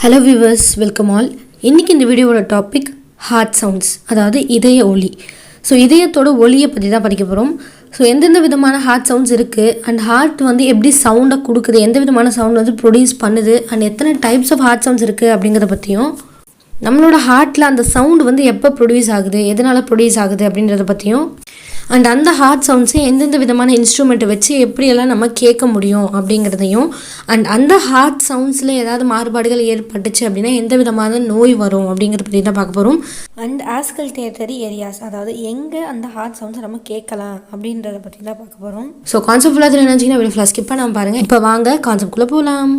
Hello viewers, welcome all. இன்றைக்கி இந்த வீடியோவோட டாபிக் ஹார்ட் சவுண்ட்ஸ், அதாவது இதய ஒலி. ஸோ இதயத்தோட ஒலியை பற்றி தான் படிக்க போகிறோம். ஸோ எந்தெந்த விதமான ஹார்ட் சவுண்ட்ஸ் இருக்குது அண்ட் ஹார்ட் வந்து எப்படி சவுண்டை கொடுக்குது, எந்த விதமான சவுண்ட் வந்து ப்ரொடியூஸ் பண்ணுது அண்ட் எத்தனை டைப்ஸ் ஆஃப் ஹார்ட் சவுண்ட்ஸ் இருக்குது அப்படிங்கிறத பற்றியும், நம்மளோட ஹார்ட்டில் அந்த சவுண்டு வந்து எப்போ ப்ரொடியூஸ் ஆகுது, எதனால் ப்ரொடியூஸ் ஆகுது அப்படின்றத பற்றியும், அண்ட் அந்த ஹார்ட் சவுண்ட்ஸை எந்தெந்த விதமான இன்ஸ்ட்ருமெண்ட்டை வச்சு எப்படியெல்லாம் நம்ம கேட்க முடியும் அப்படிங்கிறதையும், அண்ட் அந்த ஹார்ட் சவுண்ட்ஸில் ஏதாவது மாறுபாடுகள் ஏற்பட்டுச்சு அப்படின்னா எந்த விதமான நோய் வரும் அப்படிங்கிறத பற்றி தான் பார்க்க போகிறோம். அண்ட் ஆஸ்கல்டேட்டரி ஏரியாஸ், அதாவது எங்கே அந்த ஹார்ட் சவுண்ட்ஸை நம்ம கேட்கலாம் அப்படின்றத பற்றி தான் பார்க்க போகிறோம். ஸோ கான்செப்ட் ஃபுல்லாக தெரியும் நினச்சிங்கன்னா வீடியோ ஃபுல்லாக ஸ்கிப் பண்ணாமல் பாருங்கள். இப்போ வாங்க கான்செப்ட்குள்ளே போகலாம்.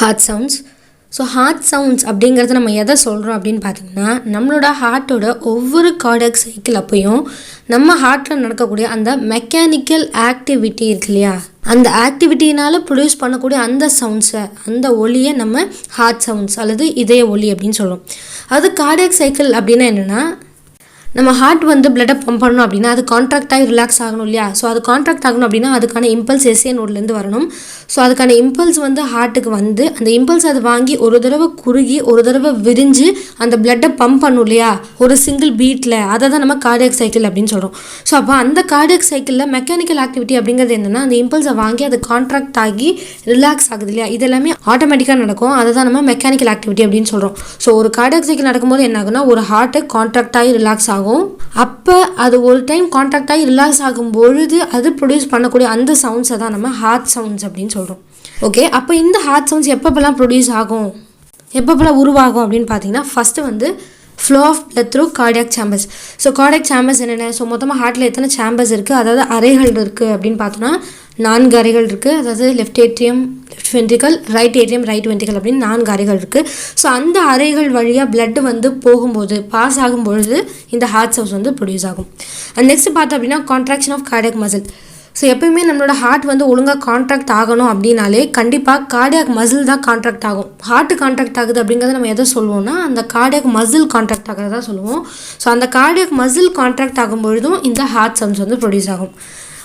Heart sounds. So heart sounds அப்படிங்கிறத நம்ம எதை சொல்கிறோம் அப்படின்னு பார்த்தீங்கன்னா, நம்மளோட ஹார்ட்டோட ஒவ்வொரு கார்டியாக் சைக்கிள் அப்பையும் நம்ம ஹார்ட்டில் நடக்கக்கூடிய அந்த மெக்கானிக்கல் ஆக்டிவிட்டி இருக்கு இல்லையா, அந்த ஆக்டிவிட்டினால் ப்ரொடியூஸ் பண்ணக்கூடிய அந்த சவுண்ட்ஸை, அந்த ஒலியை நம்ம ஹார்ட் சவுண்ட்ஸ் அல்லது இதய ஒலி அப்படின்னு சொல்கிறோம். அது கார்டியாக் சைக்கிள் அப்படின்னா என்னென்னா, நம்ம ஹார்ட் வந்து பிளட்டை பம்ப் பண்ணணும் அப்படின்னா அது கான்ட்ராக்ட் ஆகி ரிலாக்ஸ் ஆகணும் இல்லையா. ஸோ அது கான்ட்ராக்ட் ஆகணும் அப்படின்னா அதுக்கான இம்பல்ஸ் எஸ்ஏ நோட்லேருந்து வரணும். ஸோ அதுக்கான இம்பல்ஸ் வந்து ஹார்ட்டுக்கு வந்து அந்த இம்பல்ஸ் அது வாங்கி ஒரு தடவை குறுகி ஒரு தடவை விரிஞ்சு அந்த பிளட்டை பம்ப் பண்ணும் இல்லையா, ஒரு சிங்கிள் பீட்டில். அதை தான் நம்ம கார்டியாக் சைக்கிள் அப்படின்னு சொல்கிறோம். ஸோ அப்போ அந்த கார்டியாக் சைக்கிளில் மெக்கானிக்கல் ஆக்டிவிட்டி அப்படிங்கிறது என்னென்னா, அந்த இம்பல்ஸை வாங்கி அது கான்ட்ராக்ட் ஆகி ரிலாக்ஸ் ஆகுது இல்லையா, இது எல்லாமே ஆட்டோமேட்டிக்காக நடக்கும். அதை தான் நம்ம மெக்கானிக்கல் ஆக்டிவிட்டி அப்படின்னு சொல்கிறோம். ஸோ ஒரு கார்டியாக் சைக்கிள் நடக்கும்போது என்ன ஆகுனா, ஒரு ஹார்ட்டு கான்ட்ராக்ட் ஆகி ரிலாக்ஸ் ஆகும். அப்போ அது ஒரு டைம் கான்ட்ராக்ட் ஆகி ரிலாக்ஸ் ஆகும் பொழுது அது ப்ரொடியூஸ் பண்ணக்கூடிய அந்த சவுண்ட்ஸை தான் நம்ம ஹார்ட் சவுண்ட்ஸ் அப்படின்னு சொல்கிறோம். ஓகே, அப்போ இந்த ஹார்ட் சவுண்ட்ஸ் எப்பப்பெல்லாம் ப்ரொடியூஸ் ஆகும், எப்பப்பெல்லாம் உருவாகும் அப்படின்னு பார்த்தீங்கன்னா, ஃபஸ்ட்டு வந்து flow of blood through cardiac chambers. So cardiac chambers என்னென்ன, ஸோ மொத்தமாக ஹார்ட்டில் எத்தனை சேம்பர்ஸ் இருக்குது, அதாவது அறைகள் இருக்குது அப்படின்னு பார்த்தோன்னா 4 அறைகள் இருக்குது. அதாவது left atrium, left ventricle, right atrium, right ventricle அப்படின்னு 4 அறைகள் இருக்குது. ஸோ அந்த அறைகள் வழியாக பிளட்டு வந்து போகும்போது, பாஸ் ஆகும்பொழுது இந்த ஹார்ட் சவுண்ட்ஸ் வந்து ப்ரொடியூஸ் ஆகும். அண்ட் நெக்ஸ்ட் பார்த்தோம் அப்படின்னா contraction of cardiac muscle. So எப்போயுமே நம்மளோட ஹார்ட் வந்து ஒழுங்காக கான்ட்ராக்ட் ஆகணும் அப்படின்னாலே கண்டிப்பாக கார்டியாக் மசில் தான் கான்ட்ராக்ட் ஆகும். ஹார்ட்டு கான்ட்ராக்ட் ஆகுது அப்படிங்கிறத நம்ம எதை சொல்லுவோம்னா, அந்த கார்டியாக் மசில் கான்ட்ராக்ட் ஆகிறதா சொல்லுவோம். ஸோ அந்த கார்டியாக் மசில் கான்ட்ராக்ட் ஆகும்பொழுதும் இந்த ஹார்ட் சவுண்ட்ஸ் வந்து ப்ரொடியூஸ் ஆகும்.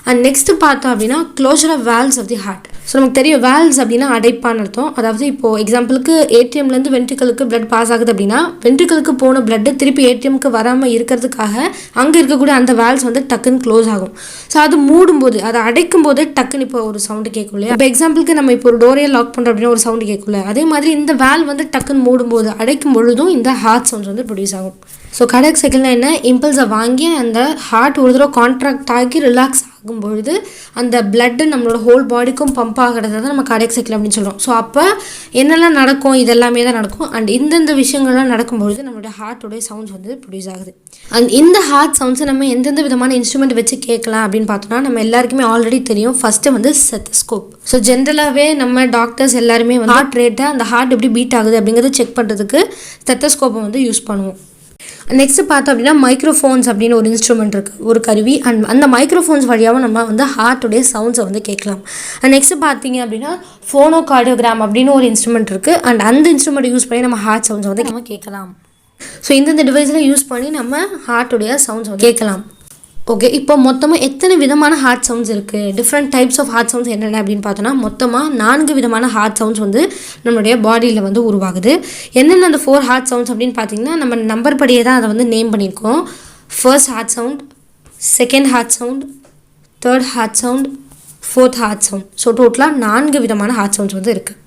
அண்ட் நெக்ஸ்ட்டு பார்த்தோம் அப்படின்னா closure of valves of the heart. So நமக்கு தெரியும் வேல்வ்ஸ் அப்படின்னா அடைப்பான்னு அர்த்தம். அதாவது இப்போது எக்ஸாம்பிளுக்கு ஏடிஎம்லேருந்து வென்ட்ரிக்கலுக்கு பிளட் பாஸ் ஆகுது அப்படின்னா, வென்ட்ரிக்கலுக்கு போன பிளட்டு திருப்பி ஏடிஎம்க்கு வராமல் இருக்கிறதுக்காக அங்கே இருக்கக்கூடிய அந்த வேல்வ்ஸ் வந்து டக்குன்னு க்ளோஸ் ஆகும். ஸோ அது மூடும்போது, அதை அடைக்கும் போதே டக்குன்னு இப்போ ஒரு சவுண்டு கேட்கும் இல்லையா. இப்போ எக்ஸாம்பிளுக்கு நம்ம இப்போ ஒரு டோரையே லாக் பண்ணுறோம் அப்படின்னா ஒரு சவுண்டு கேட்கல. அதே மாதிரி இந்த வேல்வ் வந்து டக்குன்னு மூடும்போது, அடைக்கும் பொழுதும் இந்த ஹார்ட் சவுண்ட்ஸ் வந்து ப்ரொடியூஸ் ஆகும். ஸோ கார்டியாக் சைக்கிள்னா என்ன, இம்பல்ஸை வாங்கி அந்த ஹார்ட் ஒரு தடவை கான்ட்ராக்ட் ஆகி ரிலாக்ஸ் ஆகும்பொழுது அந்த பிளட்டு நம்மளோட ஹோல் பாடிக்கும் பம்ப் ஆகிறத தான் நம்ம கார்டியாக் சைக்கிள் அப்படின்னு சொல்கிறோம். ஸோ அப்போ என்னெல்லாம் நடக்கும், இதெல்லாமே தான் நடக்கும். அண்ட் இந்தந்த விஷயங்கள்லாம் நடக்கும்பொழுது நம்மளோட ஹார்ட்டோடைய சவுண்ட்ஸ் வந்து ப்ரொடியூஸ் ஆகுது. அண்ட் இந்த ஹார்ட் சவுண்ட்ஸை நம்ம எந்தெந்த விதமான இன்ஸ்ட்ருமெண்ட் வச்சு கேட்கலாம் அப்படின்னு பார்த்தோம்னா, நம்ம எல்லாருக்குமே ஆல்ரெடி தெரியும். ஃபஸ்ட்டு வந்து ஸ்டெத்தோஸ்கோப். ஸோ ஜென்ரலாகவே நம்ம டாக்டர்ஸ் எல்லாருமே வந்து ஹார்ட் ரேட்டை, அந்த ஹார்ட் எப்படி பீட் ஆகுது அப்படிங்கிறத செக் பண்ணுறதுக்கு ஸ்டெத்தோஸ்கோப்பை வந்து யூஸ் பண்ணுவோம். நெக்ஸ்ட்டு பார்த்தோம் அப்படின்னா மைக்ரோஃபோன்ஸ் அப்படின்னு ஒரு இன்ஸ்ட்ருமெண்ட் இருக்குது, ஒரு கருவி. அண்ட் அந்த மைக்ரோஃபோன்ஸ் வழியாகவும் நம்ம வந்து ஹார்ட்டுடைய சவுண்ட்ஸை வந்து கேட்கலாம். அண்ட் நெக்ஸ்ட்டு பார்த்தீங்க அப்படின்னா ஃபோனோ கார்டியோகிராம் அப்படின்னு ஒரு இன்ஸ்ட்ருமெண்ட் இருக்குது. அண்ட் அந்த இன்ஸ்ட்ருமெண்ட் யூஸ் பண்ணி நம்ம ஹார்ட் சவுண்ட்ஸை வந்து நம்ம கேட்கலாம். ஸோ இந்தந்த டிவைஸில் யூஸ் பண்ணி நம்ம ஹார்ட்டுடைய சவுண்ட்ஸ் வந்து கேட்கலாம். ஓகே, இப்போ மொத்தமாக எத்தனை விதமான ஹார்ட் சவுண்ட்ஸ் இருக்குது, different types of heart sounds என்னென்ன அப்படின்னு பார்த்தோன்னா, மொத்தமாக 4 விதமான ஹார்ட் சவுண்ட்ஸ் வந்து நம்மளுடைய பாடியில் வந்து உருவாகுது. என்னென்ன அந்த 4 ஹார்ட் சவுண்ட்ஸ் அப்படின்னு பார்த்தீங்கன்னா, நம்ம நம்பர் படியே தான் அதை வந்து நேம் பண்ணியிருக்கோம். First heart sound, second heart sound, third heart sound, fourth heart sound. So டோட்டலாக 4 விதமான ஹார்ட் சவுண்ட்ஸ் வந்து இருக்குது.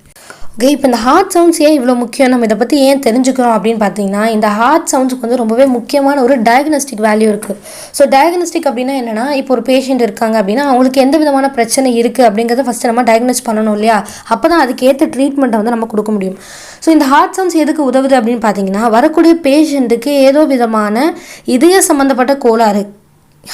ஓகே, இப்போ இந்த ஹார்ட் சவுண்ட்ஸ் ஏன் இவ்வளோ முக்கியம், நம்ம இதை பற்றி ஏன் தெரிஞ்சுக்கிறோம் அப்படின்னு பார்த்தீங்கன்னா, இந்த ஹார்ட் சவுண்ட்ஸுக்கு வந்து ரொம்பவே முக்கியமான ஒரு டயக்னோஸ்டிக் வேல்யூ இருக்குது. ஸோ டயக்னோஸ்டிக் அப்படின்னா என்னென்னா, இப்போ ஒரு பேஷண்ட் இருக்காங்க அப்படின்னா அவங்களுக்கு எந்த விதமான பிரச்சனை இருக்குது அப்படிங்கிறத ஃபஸ்ட்டு நம்ம டயக்னோஸ் பண்ணணும் இல்லையா. அப்போ தான் அதுக்கேற்ற ட்ரீட்மெண்ட்டை வந்து நம்ம கொடுக்க முடியும். ஸோ இந்த ஹார்ட் சவுண்ட்ஸ் எதுக்கு உதவுது அப்படின்னு பார்த்தீங்கன்னா, வரக்கூடிய பேஷண்ட்டுக்கு ஏதோ விதமான இதய சம்மந்தப்பட்ட கோளாறு,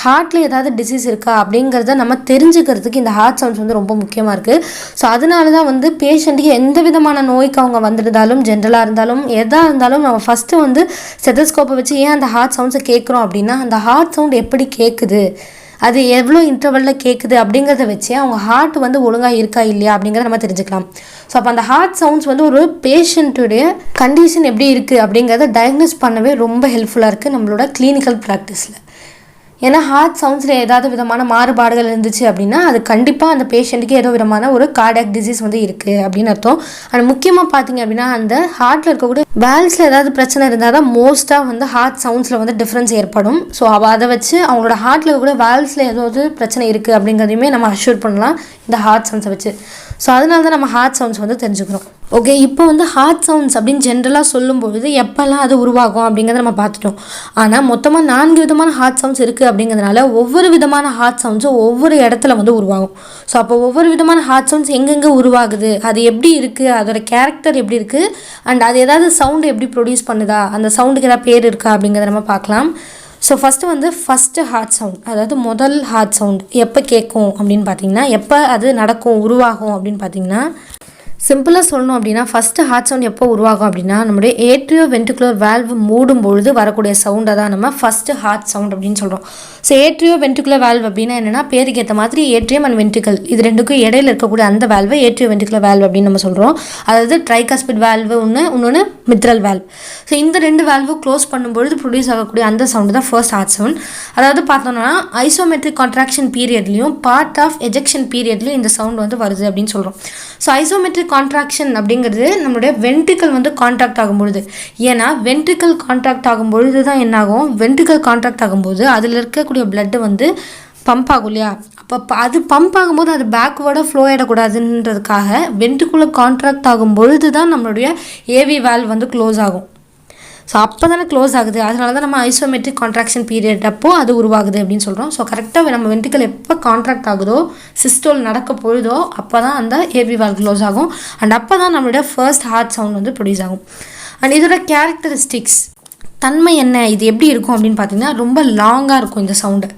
ஹார்ட்டில் ஏதாவது டிசீஸ் இருக்கா அப்படிங்கிறத நம்ம தெரிஞ்சுக்கிறதுக்கு இந்த ஹார்ட் சவுண்ட்ஸ் வந்து ரொம்ப முக்கியமாக இருக்குது. ஸோ அதனால தான் வந்து பேஷண்ட்டுக்கு எந்த விதமான நோய்க்கு அவங்க வந்துருந்தாலும், ஜென்ரலாக இருந்தாலும், எதாக இருந்தாலும் நம்ம ஃபஸ்ட்டு வந்து ஸ்டெத்தோஸ்கோப்பை வச்சு ஏன் அந்த ஹார்ட் சவுண்ட்ஸை கேட்குறோம் அப்படின்னா, அந்த ஹார்ட் சவுண்ட் எப்படி கேட்குது, அது எவ்வளோ இன்டர்வலில் கேட்குது அப்படிங்கிறத வச்சு அவங்க ஹார்ட் வந்து ஒழுங்காக இருக்கா இல்லையா அப்படிங்கிறத நம்ம தெரிஞ்சுக்கலாம். ஸோ அப்போ அந்த ஹார்ட் சவுண்ட்ஸ் வந்து ஒரு பேஷண்ட்டுடைய கண்டிஷன் எப்படி இருக்குது அப்படிங்கிறத டயக்னோஸ் பண்ணவே ரொம்ப ஹெல்ப்ஃபுல்லாக இருக்குது நம்மளோட கிளினிக்கல் ப்ராக்டிஸில். ஏன்னா ஹார்ட் சவுண்ட்ஸில் ஏதாவது விதமான மாறுபாடுகள் இருந்துச்சு அப்படின்னா அது கண்டிப்பாக அந்த பேஷண்ட்டுக்கு ஏதோ விதமான ஒரு கார்டியாக் டிசீஸ் வந்து இருக்குது அப்படின்னு அர்த்தம். அண்ட் முக்கியமாக பார்த்தீங்க அப்படின்னா அந்த ஹார்ட்டில் இருக்கக்கூடிய வேல்ஸில் ஏதாவது பிரச்சனை இருந்தால் தான் மோஸ்ட்டாக வந்து ஹார்ட் சவுண்ட்ஸில் வந்து டிஃப்ரென்ஸ் ஏற்படும். ஸோ அதை வச்சு அவங்களோட ஹார்ட்டில் இருக்கக்கூடிய வேல்ஸில் ஏதாவது பிரச்சனை இருக்குது அப்படிங்கிறதையுமே நம்ம அஷ்யூர் பண்ணலாம் இந்த ஹார்ட் சவுண்ட்ஸை வச்சு. ஸோ அதனால தான் நம்ம ஹார்ட் சவுண்ட்ஸ் வந்து தெரிஞ்சுக்கிறோம். ஓகே, இப்போ வந்து ஹார்ட் சவுண்ட்ஸ் அப்படின்னு ஜென்ரலாக சொல்லும்பொழுது எப்போல்லாம் அது உருவாகும் அப்படிங்கிறத நம்ம பார்த்துட்டோம். ஆனால் மொத்தமாக 4 விதமான ஹார்ட் சவுண்ட்ஸ் இருக்குது அப்படிங்கிறதுனால ஒவ்வொரு விதமான ஹார்ட் சவுண்ட்ஸும் ஒவ்வொரு இடத்துல வந்து உருவாகும். ஸோ அப்போ ஒவ்வொரு விதமான ஹார்ட் சவுண்ட்ஸ் எங்கெங்கே உருவாகுது, அது எப்படி இருக்குது, அதோட கேரக்டர் எப்படி இருக்குது, அண்ட் அது ஏதாவது சவுண்டு எப்படி ப்ரொடியூஸ் பண்ணுதா, அந்த சவுண்டுக்கு ஏதாவது பேர் இருக்கா அப்படிங்கிறத நம்ம பார்க்கலாம். ஸோ ஃபஸ்ட்டு ஹார்ட் சவுண்ட், அதாவது முதல் ஹார்ட் சவுண்ட் எப்போ கேட்கும் அப்படின்னு பார்த்தீங்கன்னா, எப்போ அது நடக்கும் உருவாகும் அப்படின்னு பார்த்தீங்கன்னா, சிம்பிளாக சொல்லணும் அப்படின்னா ஃபஸ்ட்டு ஹார்ட் சவுண்ட் எப்போ உருவாகும் அப்படின்னா நம்மளுடைய ஏட்ரியோ வென்ட்ரிகுலர் வால்வு மூடும்பொழுது வரக்கூடிய சவுண்டை தான் நம்ம ஃபஸ்ட்டு ஹார்ட் சவுண்ட் அப்படின்னு சொல்கிறோம். ஸோ ஏட்ரியோ வென்ட்ரிகுலர் வால்வ் அப்படின்னா என்னென்னா, பேருக்கு ஏற்ற மாதிரி ஏட்ரியம் அண்ட் வென்ட்ரிக்கல் இது ரெண்டுக்கும் இடையில இருக்கக்கூடிய அந்த வால்வு ஏட்ரியோ வென்ட்ரிகுலர் வால்வ் அப்படின்னு நம்ம சொல்கிறோம். அதாவது ட்ரைகாஸ்பிட் வால்வு இன்னொன்று மிட்ரல் வால்வ். ஸோ இந்த 2 வால்வும் க்ளோஸ் பண்ணும்பொழுது ப்ரொடியூஸ் ஆகக்கூடிய அந்த சவுண்டு தான் ஃபர்ஸ்ட் ஹார்ட் சவுண்ட். அதாவது பார்த்தோம்னா ஐசோமெட்ரிக் கான்ட்ராக்ஷன் பீரியட்லையும் பார்ட் ஆஃப் எஜெக்ஷன் பீரியட்லையும் இந்த சவுண்ட் வந்து வருது அப்படின்னு சொல்கிறோம். ஸோ ஐசோமெட்ரிக் கான்ட்ராக்ஷன் அப்படிங்கிறது நம்மளுடைய வென்ட்ரிக்கல் வந்து கான்ட்ராக்ட் ஆகும்பொழுது, ஏன்னா வென்ட்ரிக்கல் கான்ட்ராக்ட் ஆகும்பொழுது தான் என்னாகும், வென்ட்ரிக்கல் கான்ட்ராக்ட் ஆகும்போது அதில் இருக்கக்கூடிய பிளட்டு வந்து பம்ப் ஆகும் இல்லையா. அப்போ அது பம்ப் ஆகும்போது அது பேக்வேர்டாக ஃப்ளோ ஆகிடக்கூடாதுன்றதுக்காக வென்ட்ரிகுலர் கான்ட்ராக்ட் ஆகும்பொழுது தான் நம்மளுடைய ஏவி வால்வ் வந்து க்ளோஸ் ஆகும். ஸோ அப்போ தானே க்ளோஸ் ஆகுது, அதனால தான் நம்ம ஐசோமெட்ரிக் கான்ட்ராக்ஷன் பீரியட் அப்போது அது உருவாகுது அப்படின்னு சொல்கிறோம். ஸோ கரெக்டாக நம்ம வென்ட்ரிக்கல் எப்போ கான்ட்ராக்ட் ஆகுதோ, சிஸ்டோல் நடக்க பொழுதோ அப்போ தான் அந்த ஏவி வால்வ் க்ளோஸ் ஆகும். அண்ட் அப்போ தான் நம்மளுடைய ஃபர்ஸ்ட் ஹார்ட் சவுண்ட் வந்து ப்ரொடியூஸ் ஆகும். அண்ட் இதோட கேரக்டரிஸ்டிக்ஸ் தன்மை என்ன, இது எப்படி இருக்கும் அப்படின்னு பார்த்தீங்கன்னா, ரொம்ப லாங்காக இருக்கும் இந்த சவுண்டு.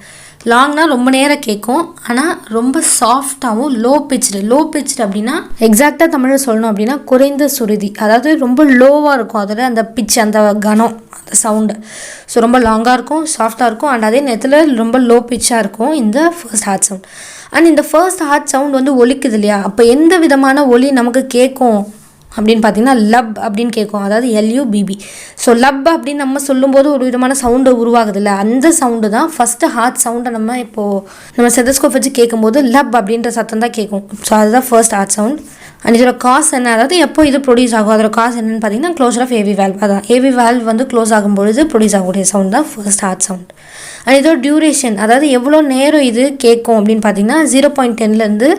லாங்னா ரொம்ப நேரம் கேட்கும், ஆனால் ரொம்ப சாஃப்டாகவும் லோ பிச்சு அப்படின்னா எக்ஸாக்டாக தமிழில் சொல்லணும் அப்படின்னா குறைந்த சுருதி, அதாவது ரொம்ப லோவாக இருக்கும் அதோட அந்த பிச், அந்த கனம், அந்த சவுண்டு. ஸோ ரொம்ப லாங்காக இருக்கும், சாஃப்டாக இருக்கும், அண்ட் அதே நேரத்தில் ரொம்ப லோ பிச்சாக இருக்கும் இந்த ஃபர்ஸ்ட் ஹார்ட் சவுண்ட். அண்ட் இந்த ஃபர்ஸ்ட் ஹார்ட் சவுண்ட் வந்து ஒலிக்குது இல்லையா, அப்போ எந்த விதமான ஒலி நமக்கு கேட்கும் அப்படின்னு பார்த்தீங்கன்னா லப் அப்படின்னு கேட்கும், அதாவது LUBB. ஸோ லப் அப்படின்னு நம்ம சொல்லும்போது ஒரு விதமான சவுண்டு உருவாகுது இல்லை, அந்த சவுண்டு தான் ஃபஸ்ட்டு ஹார்ட் சவுண்டை நம்ம ஸ்டெதோஸ்கோப் வச்சு கேட்கும்போது லப் அப்படின்ற சத்தம் தான் கேட்கும். ஸோ அதுதான் ஃபர்ஸ்ட் ஹார்ட் சவுண்ட். அண்ட் இதோட காஸ் என்ன, அதாவது எப்போ இது ப்ரொடியூஸ் ஆகும், அதோட காஸ் என்னன்னு பார்த்தீங்கன்னா க்ளோஸர் ஆஃப் ஏவி வால்வ். அதான் ஏவி வால்வ் வந்து க்ளோஸ் ஆகும்பொழுது ப்ரொடியூஸ் ஆகக்கூடிய சவுண்ட் தான் ஃபர்ஸ்ட் ஹார்ட் சவுண்ட். அண்ட் இதோட டியூரேஷன், அதாவது எவ்வளோ நேரம் இது கேட்கும் அப்படின்னு பார்த்தீங்கன்னா 0.10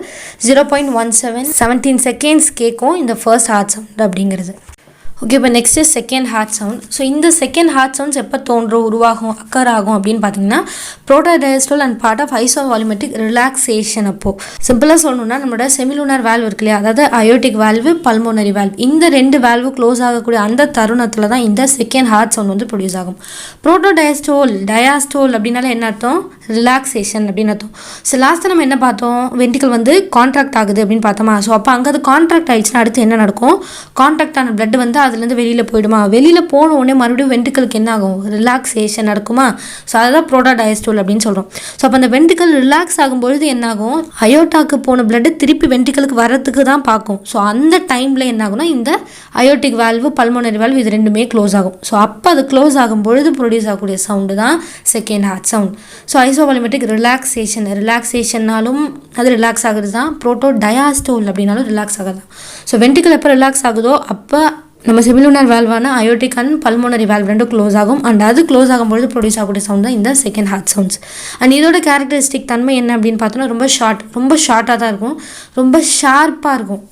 0.17 செகண்ட்ஸ் கேட்கும் இந்த ஃபர்ஸ்ட் ஹார்ட் சவுண்ட் அப்படிங்கிறது. ஓகே, இப்போ next second heart sound. So இந்த செகண்ட் ஹார்ட் சவுண்ட்ஸ் எப்போ உருவாகும் அக்கர் ஆகும் அப்படின்னு பார்த்தீங்கன்னா protodiastole and part of isovolumetric relaxation. அப்போது சிம்பிளாக சொல்லணும்னா நம்மளோட செமிலூனார் வால்வ் இருக்கு இல்லையா, அதாவது அயோட்டிக் வால்வு, பல்மோனரி வால்வ், இந்த 2 வால்வு க்ளோஸ் ஆகக்கூடிய அந்த தருணத்தில் தான் இந்த செகண்ட் ஹார்ட் சவுண்ட் வந்து ப்ரொடியூஸ் ஆகும். டயாஸ்டோல் அப்படின்னால என்ன அர்த்தம், ரிலாக்ஸேஷன் அப்படின்னு அர்த்தம். ஸோ லாஸ்ட்டாக நம்ம என்ன பார்த்தோம், வென்ட்ரிக்கல் வந்து கான்ட்ராக்ட் ஆகுது அப்படின்னு பார்த்தோமா. ஸோ அப்போ அங்கே அது கான்ட்ராக்ட் ஆகிடுச்சுன்னா அடுத்து என்ன நடக்கும், கான்ட்ராக்ட் ஆன பிளட் வந்து அதுலேருந்து வெளியில் போயிடுமா, வெளியில் போன உடனே மறுபடியும் வென்ட்ரிக்கலுக்கு என்ன ஆகும், ரிலாக்ஸேஷன் நடக்குமா. ஸோ அதுதான் ப்ரோட்டோடயஸ்டோல் அப்படின்னு சொல்கிறோம். ஸோ அப்போ அந்த வென்ட்ரிக்கல் ரிலாக்ஸ் ஆகும்பொழுது என்ன ஆகும், அயோட்டாக்கு போன பிளட்டு திருப்பி வென்ட்ரிக்கலுக்கு வரத்துக்கு தான் பார்க்கும். ஸோ அந்த டைமில் என்ன ஆகும்னா இந்த அயோட்டிக் வால்வு, பல்மோனரி வால்வு இது 2மே க்ளோஸ் ஆகும். ஸோ அப்போ அது க்ளோஸ் ஆகும்பொழுது ப்ரொடியூஸ் ஆகக்கூடிய சவுண்டு தான் செகண்ட் ஹார்ட் சவுண்ட். ஸோ ஐசோவால்யூமெட்ரிக் ரிலாக்ஸேஷன்னாலும் அது ரிலாக்ஸ் ஆகுது தான், ப்ரோட்டோடயாஸ்டோல் அப்படின்னாலும் ரிலாக்ஸ் ஆகுது தான். ஸோ வென்ட்ரிக்கல் எப்போ ரிலாக்ஸ் ஆகுதோ அப்போ நம்ம செமிலூனார் வால்வான aortic and pulmonary valve 2 close ஆகும். அண்ட் அது க்ளோஸ் ஆகும்பொழுது ப்ரொடியூஸ் ஆகக்கூடிய சவுண்ட் தான் இந்த செகண்ட் ஹார்ட் சவுண்ட்ஸ். அண்ட் இதோட கேரக்டரிஸ்டிக் தன்மை என்ன அப்படின்னு பார்த்தோன்னா ரொம்ப ஷார்ட்டாக தான் இருக்கும், ரொம்ப ஷார்ப்பாக இருக்கும்.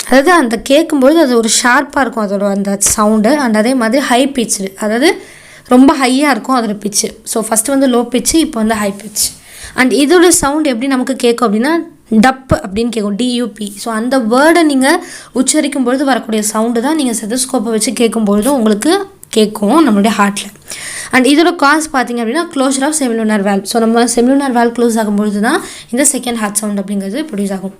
அதாவது அந்த கேட்கும்பொழுது அது ஒரு ஷார்ப்பாக இருக்கும் அதோட அந்த சவுண்டு. அண்ட் அதே மாதிரி ஹை பிச்சு, அதாவது ரொம்ப ஹையாக இருக்கும் அதோட பிச்சு. ஸோ ஃபஸ்ட்டு வந்து லோ பிச்சு, இப்போ வந்து ஹை பிச். அண்ட் இதோட சவுண்ட் எப்படி நமக்கு கேட்கும் அப்படின்னா டப் அப்படின்னு கேட்கும், DUP. ஸோ அந்த வேர்டை நீங்கள் உச்சரிக்கும் பொழுது வரக்கூடிய சவுண்டு தான் நீங்கள் ஸ்டெதோஸ்கோப்பை வச்சு கேட்கும்பொழுதும் உங்களுக்கு கேட்கும் நம்மளுடைய ஹார்ட்டில். அண்ட் இதோட காஸ் பார்த்தீங்க அப்படின்னா closure of semilunar valve. So நம்ம செமிலூனார் வால்வ் க்ளோஸ் ஆகும்பொழுது தான் இந்த செகண்ட் ஹார்ட் சவுண்ட் அப்படிங்கிறது ப்ரொடியூஸ் ஆகும்.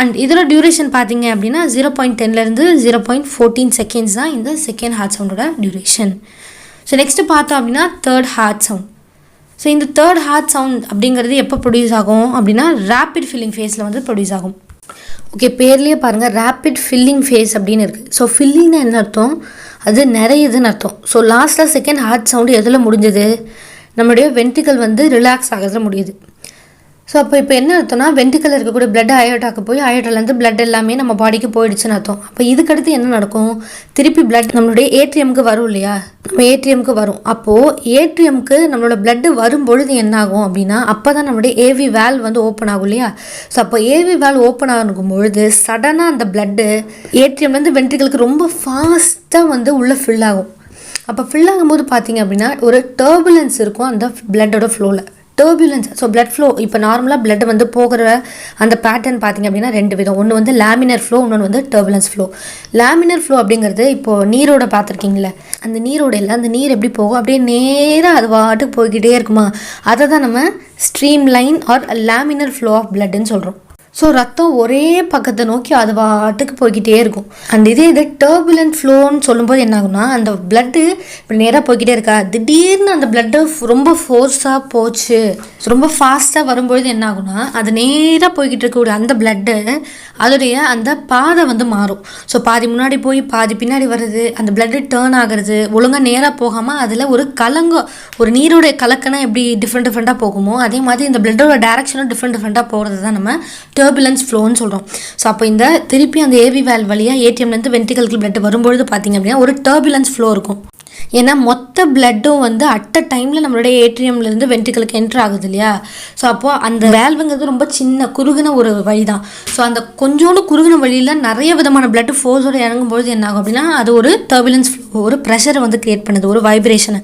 அண்ட் இதோட டியூரேஷன் பார்த்தீங்க அப்படின்னா 0.10 0.14 செகண்ட்ஸ் தான் இந்த செகண்ட் ஹார்ட் சவுண்டோட டியூரேஷன். ஸோ நெக்ஸ்ட்டு பார்த்தோம் அப்படின்னா தேர்ட் ஹார்ட் சவுண்ட். ஸோ இந்த தேர்ட் ஹார்ட் சவுண்ட் அப்படிங்கிறது எப்போ ப்ரொடியூஸ் ஆகும் அப்படின்னா ரேப்பிட் ஃபில்லிங் ஃபேஸில் வந்து ப்ரொடியூஸ் ஆகும். ஓகே, பேர்லேயே பாருங்கள் ரேப்பிட் ஃபில்லிங் ஃபேஸ் அப்படின்னு இருக்குது. ஸோ ஃபில்லிங்னா என்ன அர்த்தம், அது நிறையுதுன்னு அர்த்தம். ஸோ லாஸ்ட்டில் செகண்ட் ஹார்ட் சவுண்டு எதில் முடிஞ்சது, நம்மளுடைய வென்ட்ரிக்கல் வந்து ரிலாக்ஸ் ஆகிறது முடியுது. ஸோ இப்போ என்ன அர்த்தம்னா வென்ட்ரிக்கல் இருக்கக்கூடிய பிளட் அயோட்டாக்கு போய் அயோட்டாலேருந்து பிளட் எல்லாமே நம்ம பாடிக்கு போயிடுச்சுன்னு அர்த்தம். அப்போ இதுக்கடுத்து என்ன நடக்கும், திருப்பி பிளட் நம்மளுடைய ஏடிஎம்க்கு வரும் இல்லையா, நம்ம ஏடிஎம்க்கு வரும். அப்போது ஏடிஎம்க்கு நம்மளோட பிளட்டு வரும்பொழுது என்ன ஆகும் அப்படின்னா அப்போ தான் நம்மளுடைய ஏவி வேல்வ் வந்து ஓப்பன் ஆகும் இல்லையா. ஸோ அப்போ ஏவி வேல்வ் ஓப்பன் ஆகும் பொழுது சடனாக அந்த பிளட்டு ஏடிஎம்லேருந்து வென்ட்ரிக்கலுக்கு ரொம்ப ஃபாஸ்ட்டாக வந்து உள்ளே ஃபில் ஆகும். அப்போ ஃபில் ஆகும்போது பார்த்தீங்க அப்படின்னா ஒரு டர்புலன்ஸ் இருக்கும் அந்த பிளட்டோட ஃப்ளோவில். டர்புலன்ஸ், ஸோ பிளட் ஃப்ளோ இப்போ நார்மலாக பிளட் வந்து போகிற அந்த பேட்டர்ன் பார்த்திங்க அப்படின்னா 2 விதம். ஒன்று வந்து லேமினர் ஃப்ளோ, இன்னொன்று வந்து டர்புலன்ஸ் ஃப்ளோ. லேமினர் ஃப்ளோ அப்படிங்கிறது இப்போது நீரோட பார்த்துருக்கீங்களே, அந்த நீரோட இல்லை, அந்த நீர் எப்படி போகும் அப்படியே நேராக அது வாட்டுக்கு போய்கிட்டே இருக்குமா, அதை தான் நம்ம streamline or laminar flow of பிளட்ன்னு சொல்கிறோம். ஸோ ரத்தம் ஒரே பக்கத்தை நோக்கி அது வாட்டுக்கு போய்கிட்டே இருக்கும். அண்ட் இது டர்புலன்ட் ஃப்ளோன்னு சொல்லும்போது என்ன ஆகும்னா அந்த பிளட்டு இப்படி நேராக போய்கிட்டே இருக்கா, திடீர்னு அந்த பிளட்டு ரொம்ப ஃபோர்ஸாக போச்சு, ரொம்ப ஃபாஸ்ட்டாக வரும்பொழுது என்ன ஆகும்னா அது நேராக போய்கிட்டு இருக்கக்கூடிய அந்த பிளட்டு அதோடைய அந்த பாதை வந்து மாறும். ஸோ பாதி முன்னாடி போய் பாதி பின்னாடி வர்றது, அந்த பிளட்டு டேர்ன் ஆகிறது, ஒழுங்காக நேராக போகாமல் அதில் ஒரு ஒரு நீரோடைய கலக்கணம் எப்படி டிஃப்ரெண்ட்டாக போகுமோ அதே மாதிரி இந்த பிளட்டோட டேரக்ஷனும் டிஃப்ரெண்ட்டாக போகிறது தான் நம்ம டர்புலன்ஸ் ஃப்ளோன்னு சொல்கிறோம். ஸோ அப்போ இந்த திருப்பி அந்த ஏவி வேல்வ் வழியாக ஏடிஎம்லேருந்து வென்ட்ரிக்கலுக்கு பிளட் வரும்பொழுது பார்த்திங்க அப்படின்னா ஒரு டர்புலன்ஸ் ஃப்ளோ இருக்கும். ஏன்னா மொத்த பிளட்டும் வந்து அட் அ டைமில் நம்மளுடைய ஏடிஎம்லேருந்து வென்ட்ரிக்கலுக்கு என்ட்ரு ஆகுது இல்லையா. ஸோ அப்போது அந்த வேல்வுங்கிறது ரொம்ப சின்ன குறுகின ஒரு வழி தான். ஸோ அந்த கொஞ்சோண்டு குறுகின வழியில் நிறைய விதமான பிளட் ஃபோர்ஸோடு இறங்கும்பொழுது என்ன ஆகும் அப்படின்னா அது ஒரு டர்புலன்ஸ் ஃப்ளோ, ஒரு ப்ரெஷரை வந்து க்ரியேட் பண்ணுது, ஒரு வைப்ரேஷனை.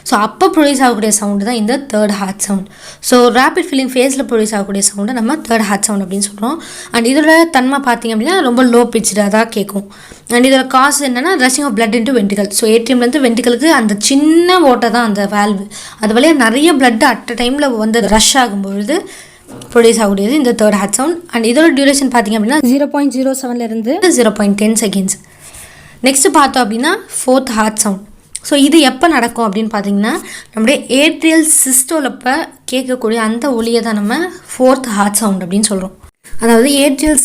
ஸோ அப்போ ப்ரொடியூஸ் ஆகக்கூடிய சவுண்டு தான் இந்த third heart sound. So rapid filling ஃபேஸில் ப்ரொடியூஸ் ஆகக்கூடிய சவுண்டை நம்ம தேர்ட் ஹார்ட் சவுண்ட் அப்படின்னு சொல்கிறோம். அண்ட் இதோட தன்மை பார்த்திங்க அப்படின்னா ரொம்ப லோ பிச்சுடாக தான் கேட்கும். அண்ட் இதோட காசு என்னென்னா rushing of blood into ventricle. So ஏடிஎம்லேருந்து வென்ட்ரிக்கலுக்கு அந்த சின்ன ஓட்டை தான் அந்த வேல்வு, அது வழியாக நிறைய பிளட் அட் அ டைமில் வந்து ரஷ் ஆகும்பொழுது ப்ரொடியூஸ் ஆகக்கூடியது இந்த தேர்ட் ஹார்ட் சவுண்ட். அண்ட் இதோட டியூரேஷன் பார்த்திங்க அப்படின்னா 0.07 0.10 செகண்ட்ஸ். நெக்ஸ்ட் பார்த்தோம் அப்படின்னா ஃபோர்த் ஹார்ட் சவுண்ட். ஸோ இது எப்போ நடக்கும் அப்படின்னு பார்த்தீங்கன்னா நம்முடைய ஏட்ரியல் சிஸ்டோலப்போ கேட்கக்கூடிய அந்த ஒலியை தான் நம்ம ஃபோர்த் ஹார்ட் சவுண்ட் அப்படின்னு சொல்கிறோம். அதாவது ஏட்ரியல்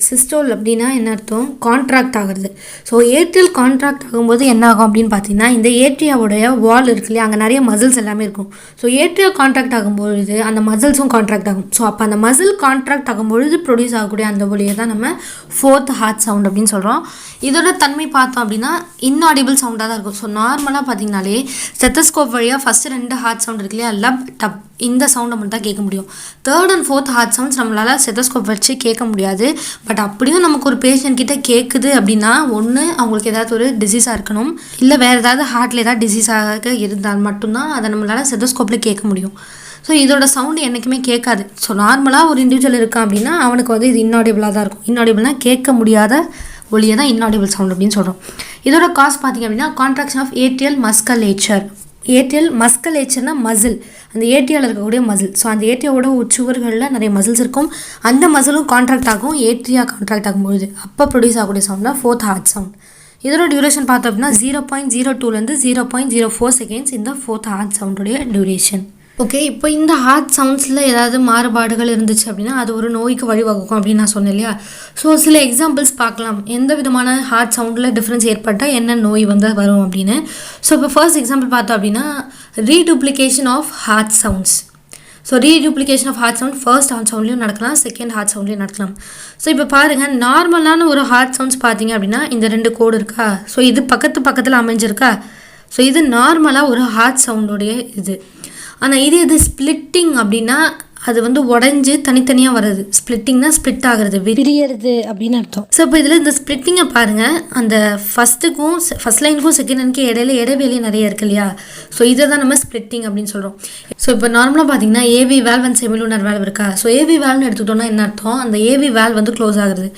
சிஸ்டோல் அப்படின்னா என்ன அர்த்தம், கான்ட்ராக்ட் ஆகிறது. ஸோ ஏட்ரியல் கான்ட்ராக்ட் ஆகும்போது என்ன ஆகும் அப்படின்னு பார்த்தீங்கன்னா இந்த ஏட்ரியாவுடைய வால் இருக்கு இல்லையா, அங்கே நிறைய மசில்ஸ் எல்லாமே இருக்கும். ஸோ ஏட்ரியல் கான்ட்ராக்ட் ஆகும்பொழுது அந்த மசில்ஸும் கான்ட்ராக்ட் ஆகும். ஸோ அப்போ அந்த மசில் கான்ட்ராக்ட் ஆகும்பொழுது ப்ரொடியூஸ் ஆகக்கூடிய அந்த ஒலியை தான் நம்ம ஃபோர்த் ஹார்ட் சவுண்ட் அப்படின்னு சொல்கிறோம். இதோட தன்மை பார்த்தோம் அப்படின்னா இன்ஆடிபிள் சவுண்டாக தான் இருக்கும். ஸோ நார்மலாக பார்த்தீங்கன்னாலே ஸ்டெத்தஸ்கோப் வழியாக ஃபஸ்ட்டு 2 ஹார்ட் சவுண்ட் இருக்கு இல்லையா, லப் டப், இந்த சவுண்டை மட்டும் தான் கேட்க முடியும். Third and fourth heart sounds நம்மளால் ஸ்டெத்தஸ்கோப் வச்சு கேட்க முடியாது. பட் அப்படியும் நமக்கு ஒரு பேஷண்ட் கிட்ட கேட்குது அப்படின்னா ஒன்று அவங்களுக்கு ஏதாவது ஒரு டிசீஸாக இருக்கணும், இல்லை வேறு ஏதாவது ஹார்ட்டில் ஏதாவது டிசீஸாக இருந்தால் மட்டும்தான் அதை நம்மளால் ஸ்டெத்தஸ்கோப்பில் கேட்க முடியும். ஸோ இதோட சவுண்டு என்றைக்குமே கேட்காது. ஸோ நார்மலாக ஒரு இண்டிவிஜுவல் இருக்கான் அப்படின்னா அவனுக்கு வந்து இது இன்ஆடிபிளாக தான் இருக்கும். இன்ஆடிபிள்னால் கேட்க முடியாத ஒலியை தான் இன்ஆடிபிள் சவுண்ட் அப்படின்னு சொல்கிறோம். இதோட காஸ் பார்த்திங்க அப்படின்னா contraction of atrial musculature. Atrial மஸ்கலேச்சர்னா மசில், அந்த ஏட்ரியாவில் இருக்கக்கூடிய மசில். ஸோ அந்த ஏட்ரியாவோட உச்சுவர்களில் நிறைய மசில்ஸ் இருக்கும், அந்த மசிலும் கான்ட்ராக்ட் ஆகும். ஏட்ரியா கான்ட்ராக்ட் ஆகும்போது அப்போ ப்ரொடியூஸ் ஆகக்கூடிய சவுண்ட் தான் ஃபோர்த் ஹார்ட் சவுண்ட். இதோட டியூரேஷன் பார்த்தோம் அப்படின்னா 0.02 0.04 செகண்ட்ஸ் இந்த ஃபோர்த் ஹார்ட் சவுண்டுடைய டியூரேஷன். ஓகே, இப்போ இந்த ஹார்ட் சவுண்ட்ஸில் ஏதாவது மாறுபாடுகள் இருந்துச்சு அப்படின்னா அது ஒரு நோய்க்கு வழிவகுக்கும் அப்படின்னு நான் சொன்னேன் இல்லையா. ஸோ சில எக்ஸாம்பிள்ஸ் பார்க்கலாம், எந்த விதமான ஹார்ட் சவுண்டில் டிஃப்ரென்ஸ் ஏற்பட்டால் என்ன நோய் வந்து வரும் அப்படின்னு. ஸோ இப்போ ஃபர்ஸ்ட் எக்ஸாம்பிள் பார்த்தோம் அப்படின்னா reduplication of heart sounds. So reduplication of heart sound first heart சவுண்ட்லேயும் நடக்கலாம், செகண்ட் ஹார்ட் சவுண்ட்லேயும் நடக்கலாம். ஸோ இப்போ பாருங்கள், நார்மலான ஒரு ஹார்ட் சவுண்ட்ஸ் பார்த்தீங்க அப்படின்னா இந்த 2 கோடு இருக்கா, ஸோ இது பக்கத்தில் அமைஞ்சிருக்கா. ஸோ இது நார்மலாக ஒரு ஹார்ட் சவுண்டோடைய இது. ஆனால் இது ஸ்ப்ளிட்டிங் அப்படின்னா அது வந்து உடஞ்சி தனித்தனியாக வருது. ஸ்ப்ளிட்டிங்னா ஸ்ப்ளிட் ஆகிறது, விரியறது அப்படின்னு அர்த்தம். ஸோ இப்போ இதில் இந்த ஸ்ப்ளிட்டிங்கை பாருங்கள், அந்த ஃபஸ்ட் லைனுக்கும் செகண்ட் லைனுக்கும் இடைவெளி நிறைய இருக்கு இல்லையா. ஸோ இதை தான் நம்ம ஸ்ப்ளிட்டிங் அப்படின்னு சொல்கிறோம். ஸோ இப்போ நார்மலாக பார்த்தீங்கன்னா ஏவி வேல்வ் அண்ட் செமிலூனர் வேல்வ் இருக்கா. ஸோ ஏவி வேல்வ்னு எடுத்துக்கிட்டோம்னா என்ன அர்த்தம், அந்த ஏவி வேல்வ் வந்து க்ளோஸ் ஆகுறது.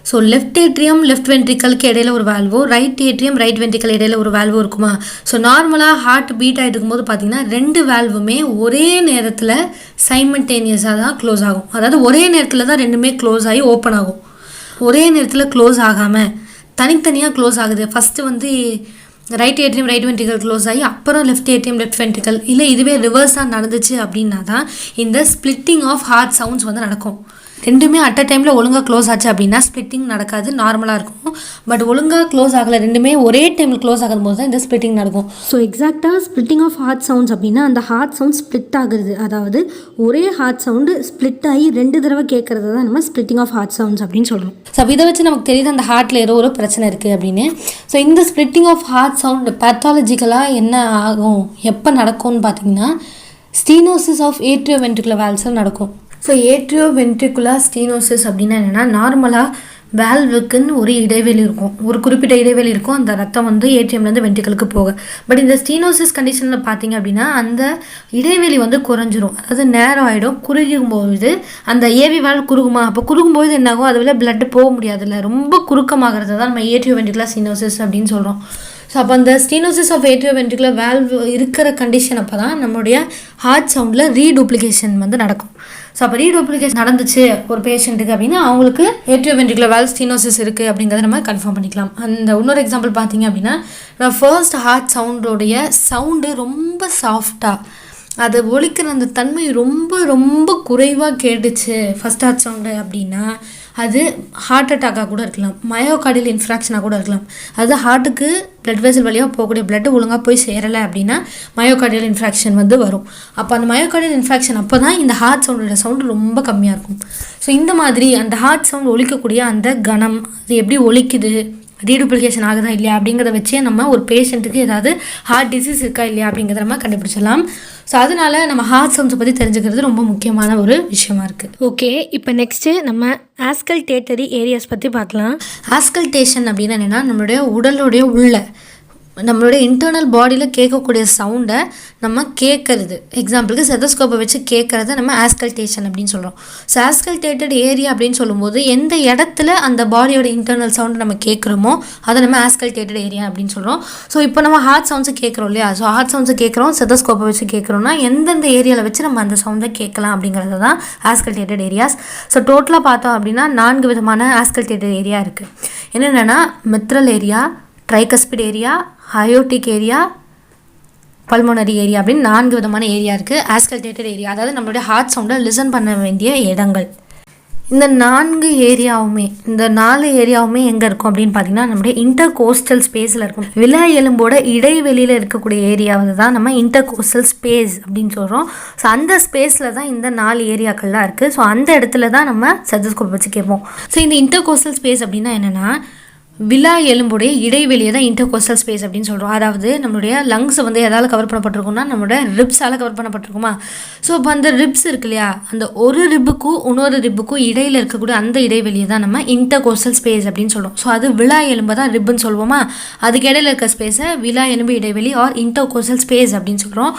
ஸோ லெஃப்ட் ஏட்ரியம் லெஃப்ட் வென்ட்ரிக்கலுக்கு இடையில ஒரு Volvo, right atrium right ventricle இடையில ஒரு வேல்வோ இருக்குமா. ஸோ நார்மலாக ஹார்ட் பீட் ஆகிட்டு இருக்கும்போது பார்த்தீங்கன்னா 2 வேல்வுமே ஒரே நேரத்தில் சைமல்டேனியஸாக தான் க்ளோஸ் ஆகும். அதாவது ஒரே நேரத்தில் தான் 2மே க்ளோஸ் ஆகி ஓப்பன் ஆகும். ஒரே நேரத்தில் க்ளோஸ் ஆகாமல் தனித்தனியாக க்ளோஸ் ஆகுது. ஃபஸ்ட்டு வந்து right atrium right ventricle close ஆகி அப்புறம் லெஃப்ட் ஏட்ரியம் லெஃப்ட் வென்ட்ரிக்கல், இல்லை இதுவே ரிவர்ஸாக நடந்துச்சு அப்படின்னா தான் இந்த ஸ்ப்ளிட்டிங் ஆஃப் ஹார்ட் சவுண்ட்ஸ் வந்து நடக்கும். ரெண்டுமே அட் அ டைமில் ஒழுங்காக க்ளோஸ் ஆச்சு அப்படின்னா ஸ்ப்ளிட்டிங் நடக்காது, நார்மலாக இருக்கும். பட் ஒழுங்காக க்ளோஸ் ஆகலை, ரெண்டுமே ஒரே டைமில் க்ளோஸ் ஆகும்போது தான் இந்த ஸ்ப்ளிட்டிங் நடக்கும். ஸோ எக்ஸாக்டாக ஸ்ப்ளிட்டிங் ஆஃப் ஹார்ட் சவுண்ட்ஸ் அப்படின்னா அந்த ஹார்ட் சவுண்ட் ஸ்ப்ளிட் ஆகுறது, அதாவது ஒரே ஹார்ட் சவுண்டு ஸ்ப்ளிட் ஆகி 2 தடவை கேட்குறது தான் நம்ம ஸ்ப்ளிட்டிங் ஆஃப் ஹார்ட் சவுண்ட்ஸ் அப்படின்னு சொல்கிறோம். ஸோ இதை வச்சு நமக்கு தெரியுது அந்த ஹார்ட்டில் ஏதோ ஒரு பிரச்சனை இருக்குது அப்படின்னு. ஸோ இந்த ஸ்ப்ளிட்டிங் ஆஃப் ஹார்ட் சவுண்ட் பேத்தாலஜிக்கலாக என்ன ஆகும், எப்போ நடக்கும்னு பார்த்தீங்கன்னா ஸ்டீனோசிஸ் ஆஃப் ஏட்ரியோவென்ட்ரிகுலர் வால்வ்ஸில் நடக்கும். ஸோ ஏட்ரியோவென்ட்ரிகுலர் ஸ்டீனோசிஸ் அப்படின்னா என்னென்னா, நார்மலாக வேல்வுக்குன்னு ஒரு இடைவெளி இருக்கும், ஒரு குறிப்பிட்ட இடைவெளி இருக்கும், அந்த ரத்தம் வந்து ஏடிஎம்லேருந்து வென்ட்ரிக்கலுக்கு போக. பட் இந்த ஸ்டீனோசிஸ் கண்டிஷனில் பார்த்தீங்க அப்படின்னா அந்த இடைவெளி வந்து குறைஞ்சிரும், அதாவது நேரம் ஆகிடும். குறுகும்போது அந்த ஏவி வால்வ் குறுகுமா, அப்போ குறுகும்போது என்னாகும், அதில் பிளட்டு போக முடியாதுல்ல, ரொம்ப குறுக்கமாகிறது தான் நம்ம ஏட்ரியோவென்ட்ரிகுலர் ஸ்டீனோசிஸ் அப்படின்னு சொல்கிறோம். ஸோ அப்போ அந்த ஸ்டீனோசிஸ் ஆஃப் ஏட்ரியோவென்ட்ரிகுலர் வால்வ் இருக்கிற கண்டிஷன் அப்போ தான் நம்மளுடைய ஹார்ட் சவுண்டில் ரீடூப்ளிகேஷன் வந்து நடக்கும். ஸோ அப்போ ரீடூப்ளிகேஷன் நடந்துச்சு ஒரு பேஷண்ட்டுக்கு அப்படின்னா அவங்களுக்கு ஏட்ரியோவென்ட்ரிகுலர் வால்வ் ஸ்டீனோசிஸ் இருக்குது அப்படிங்கிறத நம்ம கன்ஃபார்ம் பண்ணிக்கலாம். அந்த இன்னொரு எக்ஸாம்பிள் பார்த்தீங்க அப்படின்னா, ஃபர்ஸ்ட் ஹார்ட் சவுண்டோடைய சவுண்டு ரொம்ப சாஃப்டாக, அது ஒலிக்கிற அந்த தன்மை ரொம்ப ரொம்ப குறைவாக கேட்டுச்சு ஃபஸ்ட் ஹார்ட் சவுண்டு அப்படின்னா அது ஹார்ட் அட்டாக்காக கூட இருக்கலாம், மயோகார்டியல் இன்ஃப்ராக்ஷனாக கூட இருக்கலாம். அது ஹார்ட்டுக்கு பிளட் வெசல் வழியாக போகக்கூடிய பிளட்டு ஒழுங்காக போய் சேரலை அப்படின்னா மயோகார்டியல் இன்ஃப்ராக்ஷன் வந்து வரும். அப்போ அந்த மயோகார்டியல் இன்ஃப்ராக்ஷன் அப்போ தான் இந்த ஹார்ட் சவுண்டோட சவுண்டு ரொம்ப கம்மியாக இருக்கும். ஸோ இந்த மாதிரி அந்த ஹார்ட் சவுண்ட் ஒலிக்கக்கூடிய அந்த கணம், அது எப்படி ஒலிக்குது, ரீடூப்ளிகேஷன் ஆகுதா இல்லையா அப்படிங்கிறத வச்சே நம்ம ஒரு பேஷண்ட்டுக்கு ஏதாவது ஹார்ட் டிசீஸ் இருக்கா இல்லையா அப்படிங்கிறத நம்ம கண்டுபிடிச்சிடலாம். ஸோ அதனால நம்ம ஹார்ட் சவுண்ட்ஸை பற்றி தெரிஞ்சுக்கிறது ரொம்ப முக்கியமான ஒரு விஷயமா இருக்குது. ஓகே, இப்போ நெக்ஸ்ட்டு நம்ம ஆஸ்கல்டேட்டரி ஏரியாஸ் பற்றி பார்க்கலாம். ஆஸ்கல்டேஷன் அப்படின்னு என்னென்னா, நம்மளுடைய உடலுடைய உள்ள நம்மளுடைய இன்டர்னல் பாடியில் கேட்கக்கூடிய சவுண்டை நம்ம கேட்குறது. எக்ஸாம்பிளுக்கு ஸ்டெதோஸ்கோப்பை வச்சு கேட்குறத நம்ம ஆஸ்கல்டேஷன் அப்படின்னு சொல்கிறோம். ஸோ ஆஸ்கல்டேட்டட் ஏரியா அப்படின்னு சொல்லும்போது எந்த இடத்துல அந்த பாடியோட இன்டர்னல் சவுண்டை நம்ம கேட்குறோமோ அதை நம்ம ஆஸ்கல்டேட்டட் ஏரியா அப்படின்னு சொல்கிறோம். ஸோ இப்போ நம்ம ஹார்ட் சவுண்ட்ஸை கேட்குறோம் இல்லையா, ஸோ ஹார்ட் சவுண்ட்ஸை கேட்குறோம், ஸ்டெதோஸ்கோப்பை வச்சு கேட்குறோம்னா எந்தெந்த ஏரியாவில் வச்சு நம்ம அந்த சவுண்டை கேட்கலாம் அப்படிங்கிறது தான் ஆஸ்கல்டேட்டட் ஏரியாஸ். ஸோ டோட்டலாக பார்த்தோம் அப்படின்னா 4 விதமான ஆஸ்கல்டேட்டட் ஏரியா இருக்குது. என்னென்னா மிட்ரல் area, tricuspid area, aortic area, pulmonary area அப்படின்னு 4 விதமான ஏரியா இருக்குது. ஆஸ்கல்டேட்டட் ஏரியா அதாவது நம்மளுடைய ஹார்ட் சவுண்டை லிசன் பண்ண வேண்டிய இடங்கள். இந்த 4 ஏரியாவுமே, இந்த 4 ஏரியாவுமே எங்கே இருக்கும் அப்படின்னு பார்த்தீங்கன்னா நம்மளுடைய இன்டர்கோஸ்டல் ஸ்பேஸில் இருக்கும். விலா எலும்போட இடைவெளியில் இருக்கக்கூடிய ஏரியாவை தான் நம்ம இன்டர்கோஸ்டல் ஸ்பேஸ் அப்படின்னு சொல்கிறோம். ஸோ அந்த ஸ்பேஸில் தான் இந்த 4 ஏரியாக்கள்லாம் இருக்குது. ஸோ அந்த இடத்துல தான் நம்ம ஸ்டெதோஸ்கோப் வச்சு கேட்போம். ஸோ இந்த இன்டர்கோஸ்டல் ஸ்பேஸ் அப்படின்னா என்னென்னா, விலா எலும்புடைய இடைவெளியை தான் இன்டர்கோஸ்டல் ஸ்பேஸ் அப்படின்னு சொல்கிறோம். அதாவது நம்மளுடைய லங்ஸை வந்து எதால் கவர் பண்ணப்பட்டிருக்கும்னா நம்மளோட ரிப்ஸால் கவர் பண்ணப்பட்டிருக்குமா. ஸோ அப்போ அந்த ரிப்ஸ் இருக்கு இல்லையா, அந்த ஒரு ரிப்புக்கும் இன்னொரு ரிப்புக்கும் இடையில் இருக்கக்கூடிய அந்த இடைவெளியை தான் நம்ம இன்டர்கோஸ்டல் ஸ்பேஸ் அப்படின்னு சொல்கிறோம். ஸோ அது விலா எலும்பை தான் ரிப்புன்னு சொல்லுவோமா, அதுக்கு இடையில இருக்க ஸ்பேஸை விலா எலும்பு இடைவெளி ஆர் இன்டர்கோஸ்டல் ஸ்பேஸ் அப்படின்னு சொல்கிறோம்.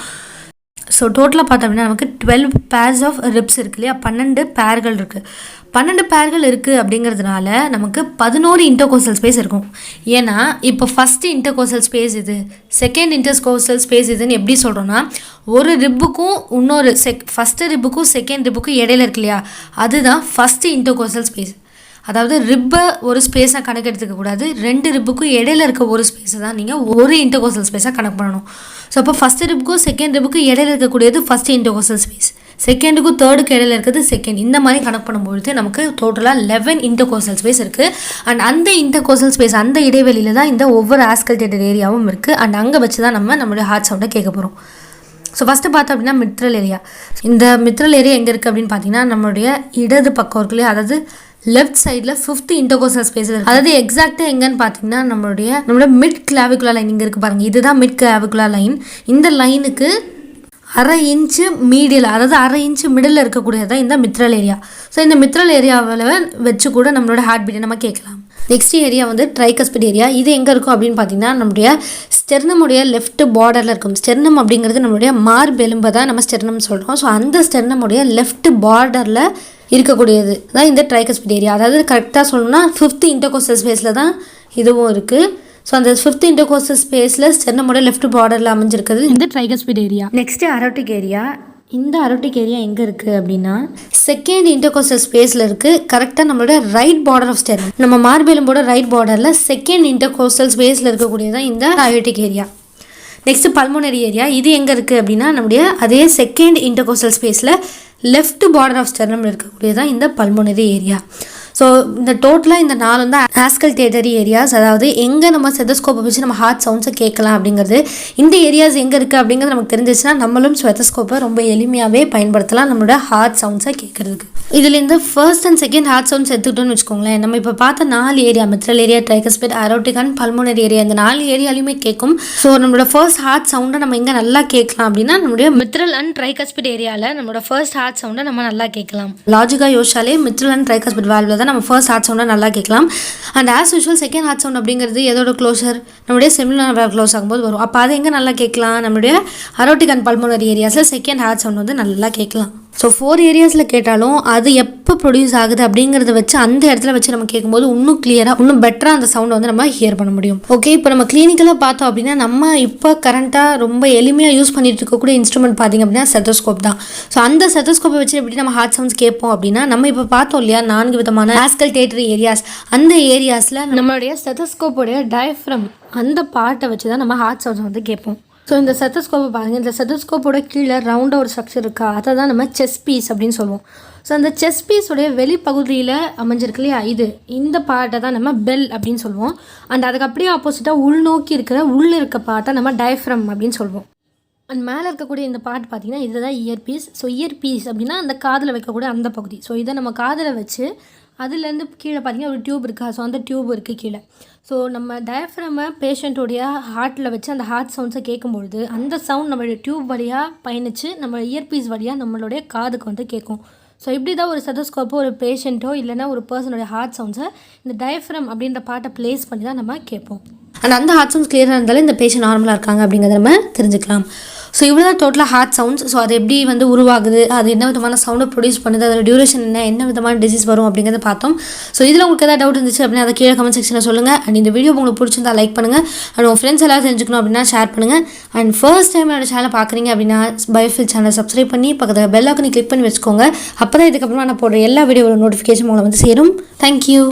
ஸோ டோட்டலாக பார்த்தோம் அப்படின்னா நமக்கு 12 பேர்ஸ் ஆஃப் ரிப்ஸ் இருக்கு இல்லையா, 12 பேர்கள் இருக்குது. 12 பேர்கள் இருக்குது அப்படிங்கிறதுனால நமக்கு 11 இன்டர்கோஸ்டல் ஸ்பேஸ் இருக்கும். ஏன்னா இப்போ ஃபஸ்ட்டு இன்டர்கோஸ்டல் ஸ்பேஸ் இது, செகண்ட் இன்டர்கோஸ்டல் ஸ்பேஸ் இதுன்னு எப்படி சொல்கிறோன்னா, ஒரு ரிப்புக்கும் இன்னொரு ஃபஸ்ட்டு ரிப்புக்கும் செகண்ட் ரிப்புக்கும் இடையில இருக்கு இல்லையா, அதுதான் ஃபஸ்ட்டு இன்டர்கோஸ்டல் ஸ்பேஸ். அதாவது ரிப்பை ஒரு ஸ்பேஸாக கணக்கு எடுத்துக்கக்கூடாது, 2 ரிப்புக்கும் இடையில இருக்க ஒரு ஸ்பேஸை தான் நீங்கள் ஒரு இன்டர்கோஸ்டல் ஸ்பேஸாக கணக்கு பண்ணணும். ஸோ அப்போ ஃபஸ்ட்டு ரிப்புக்கும் செகண்ட் ரிப்புக்கும் இடையில இருக்கக்கூடியது ஃபஸ்ட்டு இன்டர்கோஸ்டல் ஸ்பேஸ், செகண்டுக்கும் தேர்டுக்கு இடையில இருக்கிறது செகண்ட். இந்த மாதிரி கணக்கு பண்ணும்பொழுது நமக்கு டோட்டலாக 11 இன்டர்கோஸ்டல் ஸ்பேஸ் இருக்குது. அண்ட் அந்த இன்டர்கோஸ்டல் ஸ்பேஸ் அந்த இடைவெளியில் தான் இந்த ஒவ்வொரு ஆஸ்கல்டேட்டட் ஏரியாவும் இருக்குது. அண்ட் அங்கே வச்சு தான் நம்மளுடைய ஹார்ட் சவுண்டை கேட்க போகிறோம். ஸோ ஃபஸ்ட்டு பார்த்தோம் அப்படின்னா மிட்ரல் ஏரியா. இந்த மிட்ரல் ஏரியா எங்கே இருக்குது அப்படின்னு பார்த்தீங்கன்னா நம்மளுடைய இடது பக்கம் இருக்கு இல்லையா, அதாவது லெஃப்ட் சைடில் 5th இன்டர்கோஸ்டல் ஸ்பேஸ் இருக்குது. அதாவது எக்ஸாக்டாக எங்கன்னு பார்த்தீங்கன்னா நம்மளோட மிட் கிளாவிகுலர் லைன் இங்கே இருக்குது பாருங்கள், இதுதான் மிட் கிளாவிகுலர் லைன். இந்த லைனுக்கு 1/2 இன்ச்சு மீடியில், அதாவது 1/2 இன்ச்சு மிடில் இருக்கக்கூடியது தான் இந்த மிட்ரல் ஏரியா. ஸோ இந்த மிட்ரல் ஏரியாவில் வச்சு கூட நம்மளோட ஹார்ட் பீட்டை நம்ம கேட்கலாம். நெக்ஸ்ட் ஏரியா வந்து ட்ரைகஸ்பிட் ஏரியா. இது எங்கே இருக்கும் அப்படின்னு பார்த்தீங்கன்னா நம்மளுடைய ஸ்டெர்னமுடைய லெஃப்ட் பார்டரில் இருக்கும். ஸ்டெர்னம் அப்படிங்கிறது நம்மளுடைய மார்பெலும்பை தான் நம்ம ஸ்டெர்னம் சொல்கிறோம். ஸோ அந்த ஸ்டெர்னமுடைய லெஃப்ட் பார்டரில் இருக்கக்கூடியது தான் இந்த ட்ரைகஸ்பிட் ஏரியா. அதாவது கரெக்டாக சொல்லணும்னா 5th இன்டர்கோஸ்டல் ஸ்பேஸில் தான் இதுவும் இருக்குது. ஸோ அந்த 5th இன்டர்கோஸ்டல் ஸ்பேஸில் ஸ்டெர்னமுடைய லெஃப்ட் பார்டரில் அமைஞ்சிருக்கிறது இந்த tricuspid area. Next aortic area. இந்த அரோட்டிக் ஏரியா எங்கே இருக்குது அப்படின்னா செகண்ட் இன்டர்கோஸ்டல் ஸ்பேஸில் இருக்குது. கரெக்டாக நம்மளோட ரைட் பார்டர் ஆஃப் ஸ்டெர்னம், நம்ம மார்பெலும்போட ரைட் பார்டரில் செகண்ட் இன்டர்கோஸ்டல் ஸ்பேஸில் இருக்கக்கூடியதான் இந்த aortic area. Next pulmonary area. இது எங்கே இருக்குது அப்படின்னா நம்முடைய அதே செகண்ட் இன்டர்கோஸ்டல் ஸ்பேஸில் லெஃப்ட் பார்டர் ஆஃப் ஸ்டெர்னம் இருக்கக்கூடியதான் இந்த பல்மோனரி ஏரியா. ஸோ இந்த டோட்டலாக இந்த 4 வந்து ஆஸ்கல்டேட்டரி ஏரியாஸ், அதாவது எங்கே நம்ம ஸ்டெத்தோஸ்கோப்பை வச்சு நம்ம ஹார்ட் சவுண்ட்ஸை கேட்கலாம் அப்படிங்கிறது. இந்த ஏரியாஸ் எங்கே இருக்குது அப்படிங்கிறது நமக்கு தெரிஞ்சிச்சுன்னா நம்மளும் ஸ்டெத்தோஸ்கோப்பை ரொம்ப எளிமையாகவே பயன்படுத்தலாம் நம்மளோட ஹார்ட் சவுண்ட்ஸை கேட்குறதுக்கு. இதில் இந்த first and second heart sounds எடுத்துக்கிட்டோன்னு வச்சுக்கோங்களேன். நம்ம இப்போ பார்த்த 4 area, mitral area, tricuspid, aortic and pulmonary area, இந்த 4 ஏரியாலையுமே கேட்கும். ஸோ நம்மளோட ஃபர்ஸ்ட் ஹார்ட் சவுண்டை நம்ம எங்கே நல்லா கேட்கலாம் அப்படின்னா நம்மளுடைய மிட்ரல் அண்ட் ட்ரைகஸ்பிட் ஏரியாவில் நம்மளோட ஃபர்ஸ்ட் ஹார்ட் சவுண்டை நம்ம நல்லா கேட்கலாம். லாஜிக்காக யோசிச்சாலே மிட்ரல் அண்ட் ட்ரைகஸ்பிட் வால்வில் தான் நம்ம ஃபர்ஸ்ட் ஹார்ட் சவுண்டை நல்லா கேட்கலாம். And as usual second heart sound அப்படிங்கிறது எதோட க்ளோசர், நம்மளுடைய செமினல் க்ளோஸ் ஆகும்போது வரும். அப்போ அதை எங்கே நல்லா கேட்கலாம், நம்மளுடைய ஆரோட்டிக் அண்ட் பல்மோனரி ஏரியாஸில் செகண்ட் ஹார்ட் சவுண்ட் வந்து நல்லா கேட்கலாம். ஸோ 4 ஏரியாஸில் கேட்டாலும் அது எப்போ ப்ரொடியூஸ் ஆகுது அப்படிங்கிறத வச்சு அந்த இடத்துல வச்சு நம்ம கேட்கும்போது இன்னும் கிளியராக இன்னும் பெட்டராக அந்த சவுண்டை வந்து நம்ம ஹியர் பண்ண முடியும். ஓகே, இப்போ நம்ம கிளினிக்கலாக பார்த்தோம் அப்படின்னா நம்ம இப்போ கரண்ட்டாக ரொம்ப எளிமையாக யூஸ் பண்ணிட்டு இருக்கக்கூடிய இன்ஸ்ட்ருமெண்ட் பார்த்திங்க அப்படின்னா ஸ்டெத்தோஸ்கோப் தான். ஸோ அந்த ஸ்டெத்தோஸ்கோப்பை வச்சு எப்படி நம்ம ஹார்ட் சவுண்ட்ஸ் கேட்போம் அப்படின்னா நம்ம இப்போ பார்த்தோம் இல்லையா 4 விதமான ஆஸ்கல்டேட்டரி ஏரியாஸ், அந்த ஏரியாஸில் நம்மளுடைய ஸ்டெத்தோஸ்கோப்போடைய டயஃப்ரம் அந்த பார்ட்டை வச்சு தான் நம்ம ஹார்ட் சவுண்ட்ஸ் வந்து கேட்போம். ஸோ இந்த ஸ்டெத்தோஸ்கோப்பை பாருங்கள், இந்த ஸ்டெத்தோஸ்கோப்போட கீழே ரவுண்டாக ஒரு ஸ்ட்ரக்சர் இருக்கா, அதை தான் நம்ம செஸ்ட் பீஸ் அப்படின்னு சொல்லுவோம். ஸோ அந்த செஸ்ட் பீஸோடைய வெளிப்பகுதியில் அமைஞ்சிருக்கு இல்லையா, இந்த பார்ட்டை தான் நம்ம பெல் அப்படின்னு சொல்லுவோம். அண்ட் அதுக்கு அப்படியே ஆப்போசிட்டாக உள்நோக்கி இருக்க பார்ட்டை நம்ம டயஃப்ரம் அப்படின்னு சொல்லுவோம். அண்ட் மேலே இருக்கக்கூடிய இந்த பார்ட் பார்த்திங்கன்னா இதுதான் earpiece. So earpiece அப்படின்னா அந்த காதில் வைக்கக்கூடிய அந்த பகுதி. ஸோ இதை நம்ம காதில் வச்சு அதுலேருந்து கீழே பார்த்திங்கன்னா ஒரு டியூப் இருக்கா, ஸோ அந்த டியூப் இருக்குது கீழே. ஸோ நம்ம டயஃப்ரமை பேஷண்ட்டோடைய ஹார்ட்டில் வச்சு அந்த ஹார்ட் சவுண்ட்ஸை கேட்கும்பொழுது அந்த சவுண்ட் நம்மளுடைய டியூப் வழியாக பயணித்து நம்ம இயர்பீஸ் வழியாக நம்மளுடைய காதுக்கு வந்து கேட்கும். ஸோ இப்படி தான் ஒரு ஸ்டெத்தோஸ்கோப்போ ஒரு பேஷண்ட்டோ இல்லைனா ஒரு பர்சனோடைய ஹார்ட் சவுண்ட்ஸை இந்த டயஃப்ரம் அப்படின்ற பார்ட்டை ப்ளேஸ் பண்ணி தான் நம்ம கேட்போம். அண்ட் அந்த ஹார்ட் சவுண்ட்ஸ் கிளியராக இருந்தாலும் இந்த பேஷண்ட் நார்மலாக இருக்காங்க அப்படிங்கிறத நம்ம தெரிஞ்சுக்கலாம். ஸோ இவ்வளோ தான் டோட்டலாக ஹார்ட் சவுண்ட்ஸ். ஸோ அது எப்படி வந்து உருவாகுது, அது என்ன விதமான சவுண்டை ப்ரொடியூஸ் பண்ணுது, அதோட டியூரேஷன் என்ன விதமான டிசீஸ் வரும் அப்படிங்கிறத பார்த்தோம். ஸோ இதில் உங்களுக்கு ஏதாவது டவுட் இருந்துச்சு அப்படின்னா அதை கீழே கமெண்ட் செக்ஷனில் சொல்லுங்கள். அண்ட் இந்த வீடியோ உங்களுக்கு பிடிச்சிருந்தா லைக் பண்ணுங்கள். அண்ட் உங்கள் ஃப்ரெண்ட்ஸ் எல்லாம் தெரிஞ்சுக்கணும் அப்படின்னா ஷேர் பண்ணுங்கள். அண்ட் ஃபர்ஸ்ட் டைம் என்னோட சேனலை பார்க்குறீங்க அப்படின்னா பயோஃபில் சேனலை சப்ஸ்கிரைப் பண்ணி பக்கத்தில் பெல் ஐக்கானை கிளிக் பண்ணி வச்சுக்கோங்க. அப்போ தான் இதுக்கப்புறமா நான் போடுற எல்லா வீடியோவோட நோட்டிஃபிகேஷன் உங்களை வந்து சேரும். தேங்க்யூ.